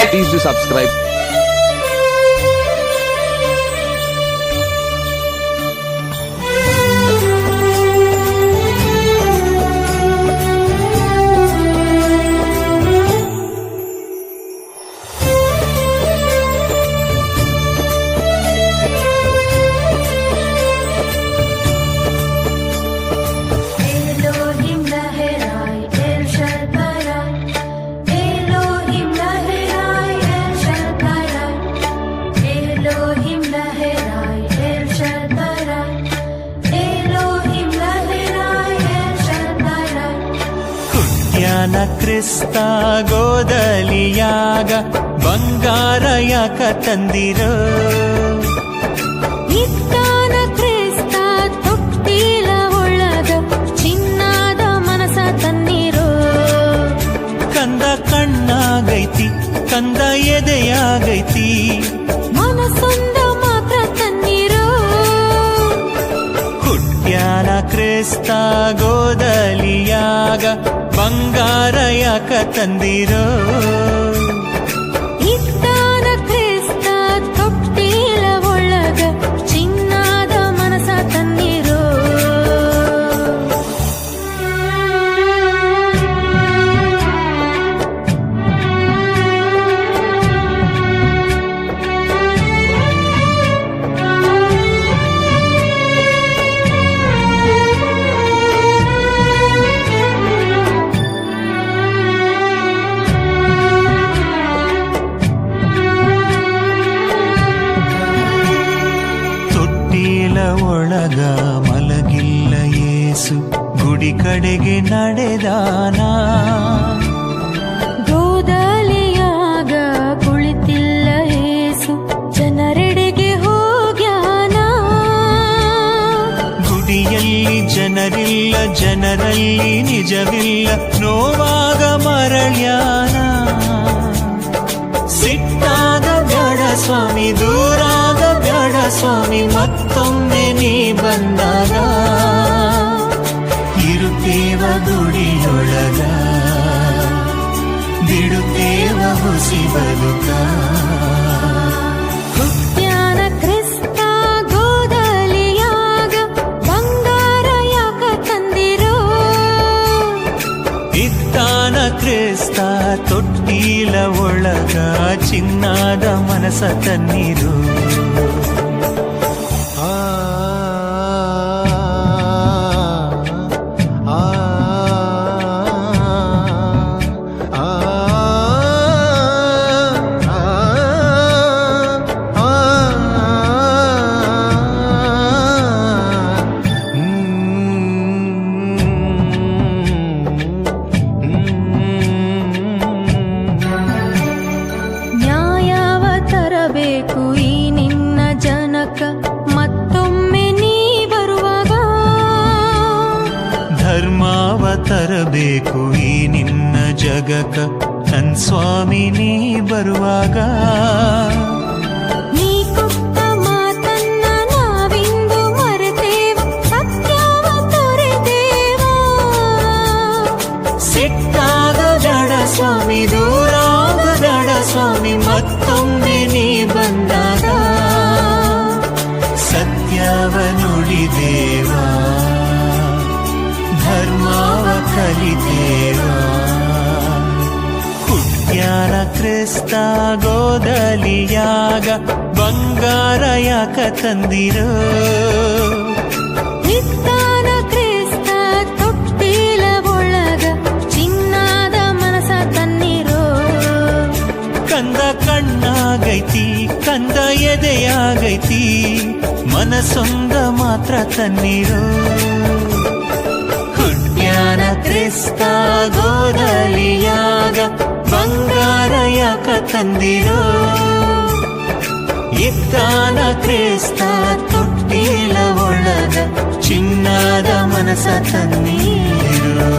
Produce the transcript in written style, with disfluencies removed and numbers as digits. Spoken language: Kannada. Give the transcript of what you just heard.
Please do subscribe. ಕ್ರಿಸ್ತ ಗೋದಲಿಯಾಗ ಬಂಗಾರ ಯಾಕ ತಂದಿರೋ ಇತ್ತಾನ ಕ್ರಿಸ್ತ ತೊಟ್ಟಿಲ ಒಳಗ ಚಿನ್ನದ ಮನಸ ತನ್ನಿರೋ ಕಂದ ಕಣ್ಣಾಗೈತಿ ಕಂದ ಎದೆಯಾಗೈತಿ ಮನಸೊಂದ ಮಾತ್ರ ತನ್ನಿರೋ ಹುಟ್ಟ್ಯಾನ ಕ್ರಿಸ್ತ ಗೋದಲಿಯಾಗ ಬಂಗಾರ ಯಾಕ ತಂದಿರೋ ಇತ್ತಾನ ಕ್ರಿಸ್ತ ತೊಟ್ಟಿಲ ಒಳಗ ಚಿನ್ನದ ಮನಸ ತನ್ನಿರೋ ಒಳಗ ಮಲಗಿಲ್ಲ ಯೇಸು ಗುಡಿ ಕಡೆಗೆ ನಡೆದಾನ ಗೋದಲಿಯಾಗ ಕುಳಿತಿಲ್ಲ ಯೇಸು ಜನರೆಡೆಗೆ ಹೋಗ್ಯಾನ ಗುಡಿಯಲ್ಲಿ ಜನರಿಲ್ಲ ಜನರಲ್ಲಿ ನಿಜವಿಲ್ಲ ನೋವಾಗ ಮರಳ್ಯಾನ ಸಿಟ್ಟಾದ ಬ್ಯಾಡ ಸ್ವಾಮಿ ದೂರಾದ ಬ್ಯಾಡ ಸ್ವಾಮಿ ಮತ್ತೊಮ್ಮೆ ನೀ ಬಂದಾಗ ಇರುತ್ತೇವ ಗುಡಿಯೊಳಗ ಬಿಡುತ್ತೇವ ಹುಸಿ ಬದುಕ ಹುಟ್ಟ್ಯಾನ ಕ್ರಿಸ್ತ ಗೋದಲಿಯಾಗ ಬಂಗಾರ ಯಾಕ ತಂದಿರೋ ಇತ್ತಾನ ಕ್ರಿಸ್ತ ತೊಟ್ಟಿಲ ಒಳಗ ಚಿನ್ನದ ಮನಸ ತನ್ನಿರು ತರಬೇಕು ಈ ನಿನ್ನ ಜಗಕ ನನ್ ಸ್ವಾಮಿ ನೀ ಬರುವಾಗ ನೀ ಕೊಟ್ಟ ಮಾತನ್ನ ನಾವಿಂದು ಮರೆತೇವ ಸತ್ಯವ ತೊರೆದೇವ ಸಿಟ್ಟಾದ ಜಡ ಸ್ವಾಮಿ ದೂರಾದ ಜಡ ಸ್ವಾಮಿ ಮತ್ತೊಮ್ಮೆ ನೀ ಬಂದಾಗ ಸತ್ಯವ ನುಡಿದೇವಾ ಧರ್ಮವ ಕಲಿತೇವ ಹುಟ್ಟ್ಯಾನ ಕ್ರಿಸ್ತ ಗೋದಲಿಯಾಗ ಬಂಗಾರ ಯಾಕ ತಂದಿರೋ ಇತ್ತಾನ ಕ್ರಿಸ್ತ ತೊಟ್ಟಿಲ ಒಳಗ ಚಿನ್ನದ ಮನಸ ತನ್ನಿರೋ ಕಂದ ಕಣ್ಣಾಗೈತಿ ಕಂದ ಎದೆಯಾಗೈತಿ ಮನಸೊಂದ ಮಾತ್ರ ತನ್ನಿರೋ ಹುಟ್ಟ್ಯಾನ ಕ್ರಿಸ್ತ ಗೋದಲಿಯಾಗ ಬಂಗಾರ ಯಾಕ ತಂದಿರೋ ಇತ್ತಾನ ಕ್ರಿಸ್ತ ತೊಟ್ಟಿಲ ಒಳಗ ಚಿನ್ನದ ಮನಸ ತನ್ನಿರೋ